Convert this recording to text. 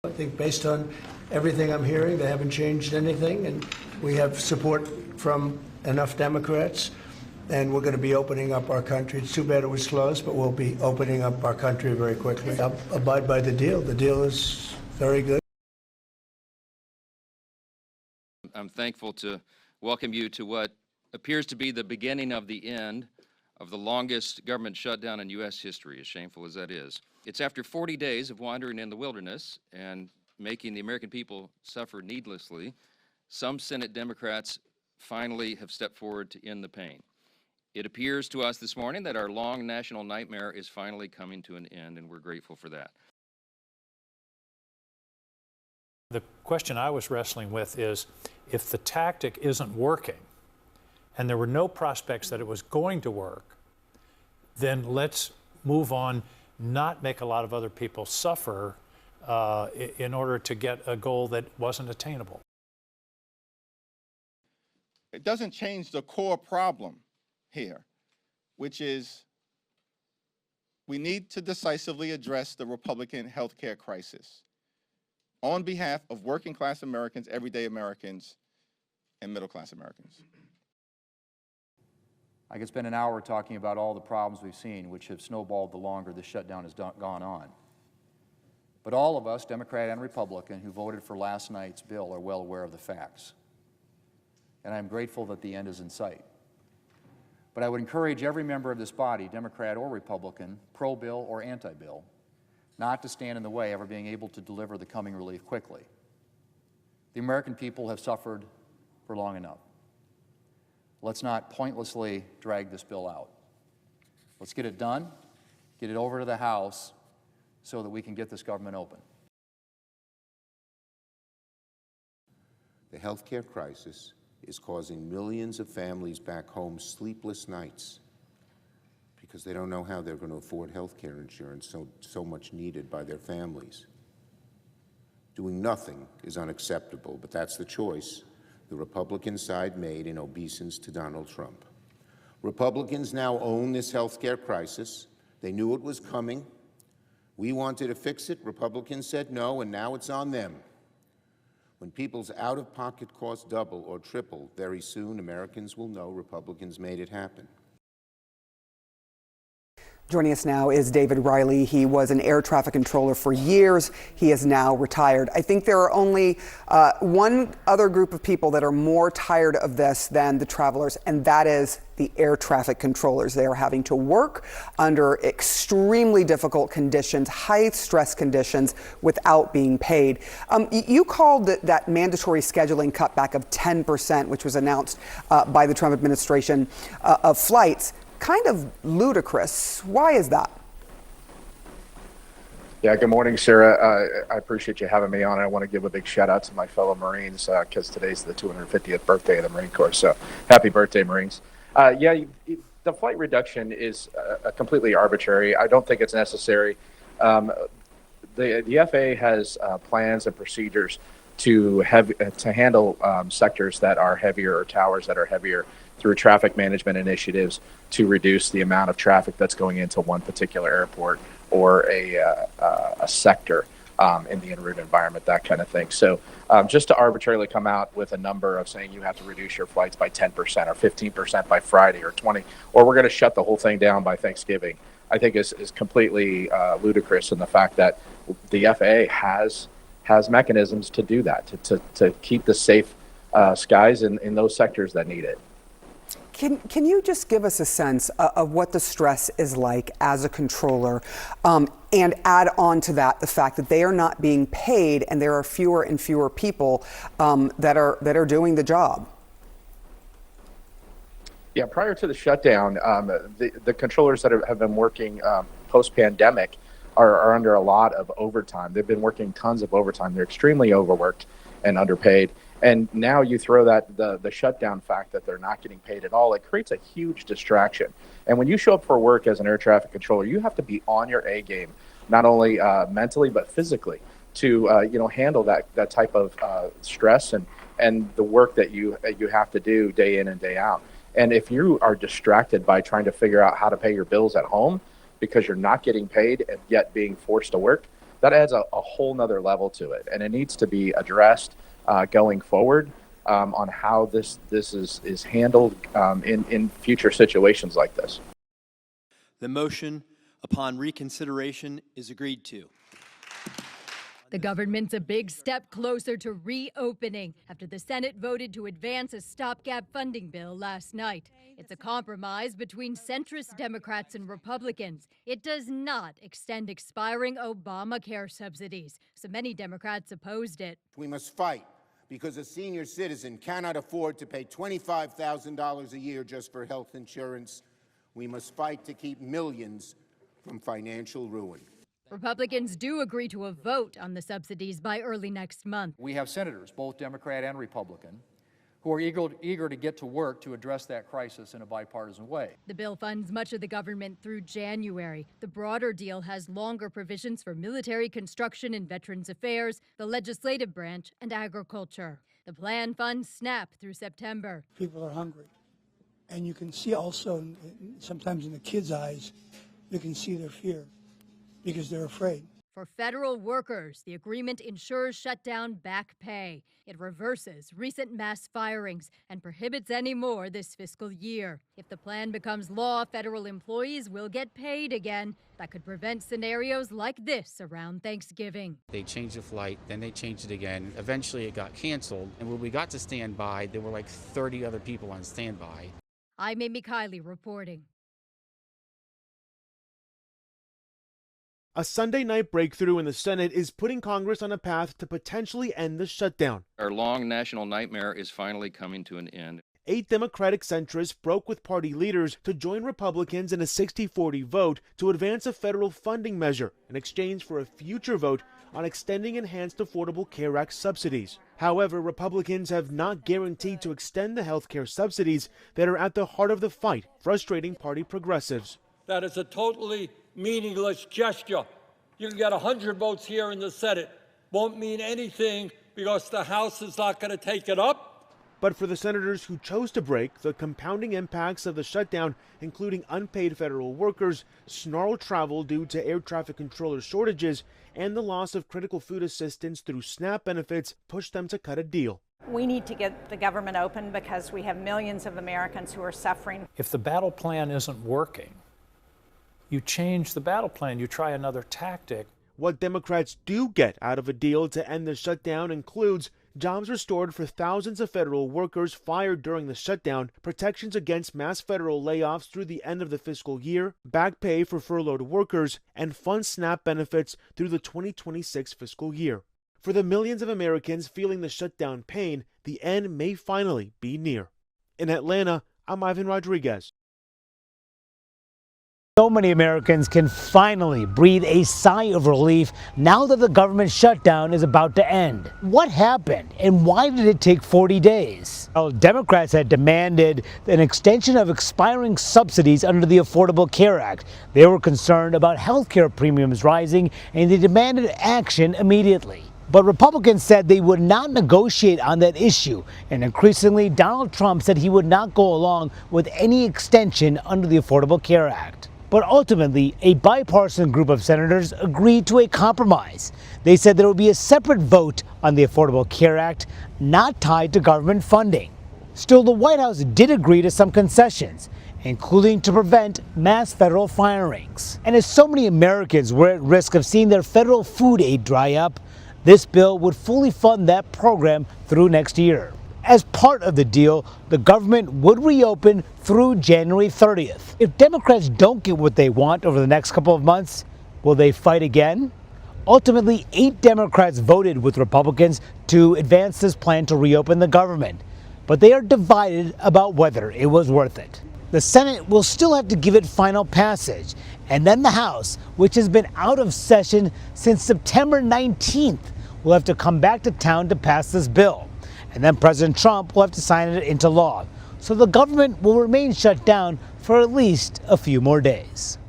I think based on everything I'm hearing, they haven't changed anything, and we have support from enough Democrats, and we're going to be opening up our country. It's too bad it was closed, but we'll be opening up our country very quickly. I'll abide by the deal. The deal is very good. I'm thankful to welcome you to what appears to be the beginning of the end of the longest government shutdown in U.S. history, as shameful as that is. It's after 40 days of wandering in the wilderness and making the American people suffer needlessly, some Senate Democrats finally have stepped forward to end the pain. It appears to us this morning that our long national nightmare is finally coming to an end, and we're grateful for that. The question I was wrestling with is, if the tactic isn't working, and there were no prospects that it was going to work, then let's move on, not make a lot of other people suffer in order to get a goal that wasn't attainable. It doesn't change the core problem here, which is we need to decisively address the Republican health care crisis on behalf of working class Americans, everyday Americans, and middle class Americans. I could spend an hour talking about all the problems we've seen, which have snowballed the longer the shutdown has gone on. But all of us, Democrat and Republican, who voted for last night's bill are well aware of the facts. And I'm grateful that the end is in sight. But I would encourage every member of this body, Democrat or Republican, pro-bill or anti-bill, not to stand in the way of our being able to deliver the coming relief quickly. The American people have suffered for long enough. Let's not pointlessly drag this bill out. Let's get it done, get it over to the House so that we can get this government open. The health care crisis is causing millions of families back home sleepless nights because they don't know how they're going to afford health care insurance so much needed by their families. Doing nothing is unacceptable, but that's the choice the Republican side made in obeisance to Donald Trump. Republicans now own this health care crisis. They knew it was coming. We wanted to fix it. Republicans said no, and now it's on them. When people's out-of-pocket costs double or triple, very soon Americans will know Republicans made it happen. Joining us now is David Riley. He was an air traffic controller for years. He is now retired. I think there are only one other group of people that are more tired of this than the travelers, and that is the air traffic controllers. They are having to work under extremely difficult conditions, high stress conditions, without being paid. You called that mandatory scheduling cutback of 10%, which was announced by the Trump administration, of flights, kind of ludicrous. Why is that? Yeah, good morning, Sarah. I appreciate you having me on. I want to give a big shout out to my fellow Marines because today's the 250th birthday of the Marine Corps. So happy birthday, Marines. The flight reduction is completely arbitrary. I don't think it's necessary. The FAA has plans and procedures to handle sectors that are heavier or towers that are heavier through traffic management initiatives to reduce the amount of traffic that's going into one particular airport or a sector in the en route environment, that kind of thing. So just to arbitrarily come out with a number of saying you have to reduce your flights by 10% or 15% by Friday or 20, or we're going to shut the whole thing down by Thanksgiving, I think is completely ludicrous in the fact that the FAA has mechanisms to do that, to keep the safe skies in those sectors that need it. Can you just give us a sense of what the stress is like as a controller, and add on to that the fact that they are not being paid and there are fewer and fewer people that are doing the job? Yeah, prior to the shutdown, the controllers that have been working post-pandemic are under a lot of overtime. They've been working tons of overtime. They're extremely overworked and underpaid. And now you throw that the shutdown fact that they're not getting paid at all, it creates a huge distraction. And when you show up for work as an air traffic controller, you have to be on your A game, not only mentally but physically, to handle that type of stress and the work that you have to do day in and day out. And if you are distracted by trying to figure out how to pay your bills at home because you're not getting paid and yet being forced to work, that adds a whole nother level to it. And it needs to be addressed going forward on how this is handled in future situations like this. The motion upon reconsideration is agreed to. The government's a big step closer to reopening after the Senate voted to advance a stopgap funding bill last night. It's a compromise between centrist Democrats and Republicans. It does not extend expiring Obamacare subsidies, so many Democrats opposed it. We must fight because a senior citizen cannot afford to pay $25,000 a year just for health insurance. We must fight to keep millions from financial ruin. Republicans do agree to a vote on the subsidies by early next month. We have senators, both Democrat and Republican, who are eager to get to work to address that crisis in a bipartisan way. The bill funds much of the government through January. The broader deal has longer provisions for military construction and Veterans Affairs, the legislative branch, and agriculture. The plan funds SNAP through September. People are hungry. And you can see also, sometimes in the kids' eyes, you can see their fear because they're afraid. For federal workers, the agreement ensures shutdown back pay. It reverses recent mass firings and prohibits any more this fiscal year. If the plan becomes law, federal employees will get paid again. That could prevent scenarios like this around Thanksgiving. They changed the flight, then they changed it again. Eventually it got canceled. And when we got to standby, there were like 30 other people on standby. I'm Amy Kiley reporting. A Sunday night breakthrough in the Senate is putting Congress on a path to potentially end the shutdown. Our long national nightmare is finally coming to an end. 8 Democratic centrists broke with party leaders to join Republicans in a 60-40 vote to advance a federal funding measure in exchange for a future vote on extending Enhanced Affordable Care Act subsidies. However, Republicans have not guaranteed to extend the health care subsidies that are at the heart of the fight, frustrating party progressives. That is a totally meaningless gesture. You can get 100 votes here in the Senate. Won't mean anything because the House is not going to take it up. But for the senators who chose to break, the compounding impacts of the shutdown, including unpaid federal workers, snarled travel due to air traffic controller shortages, and the loss of critical food assistance through SNAP benefits, pushed them to cut a deal. We need to get the government open because we have millions of Americans who are suffering. If the battle plan isn't working, you change the battle plan, you try another tactic. What Democrats do get out of a deal to end the shutdown includes jobs restored for thousands of federal workers fired during the shutdown, protections against mass federal layoffs through the end of the fiscal year, back pay for furloughed workers, and fund SNAP benefits through the 2026 fiscal year. For the millions of Americans feeling the shutdown pain, the end may finally be near. In Atlanta, I'm Ivan Rodriguez. So many Americans can finally breathe a sigh of relief now that the government shutdown is about to end. What happened and why did it take 40 days? Well, Democrats had demanded an extension of expiring subsidies under the Affordable Care Act. They were concerned about health care premiums rising and they demanded action immediately. But Republicans said they would not negotiate on that issue, and increasingly Donald Trump said he would not go along with any extension under the Affordable Care Act. But ultimately, a bipartisan group of senators agreed to a compromise. They said there would be a separate vote on the Affordable Care Act, not tied to government funding. Still, the White House did agree to some concessions, including to prevent mass federal firings. And as so many Americans were at risk of seeing their federal food aid dry up, this bill would fully fund that program through next year. As part of the deal, the government would reopen through January 30th. If Democrats don't get what they want over the next couple of months, will they fight again? Ultimately, 8 Democrats voted with Republicans to advance this plan to reopen the government, but they are divided about whether it was worth it. The Senate will still have to give it final passage, and then the House, which has been out of session since September 19th, will have to come back to town to pass this bill. And then President Trump will have to sign it into law. So the government will remain shut down for at least a few more days.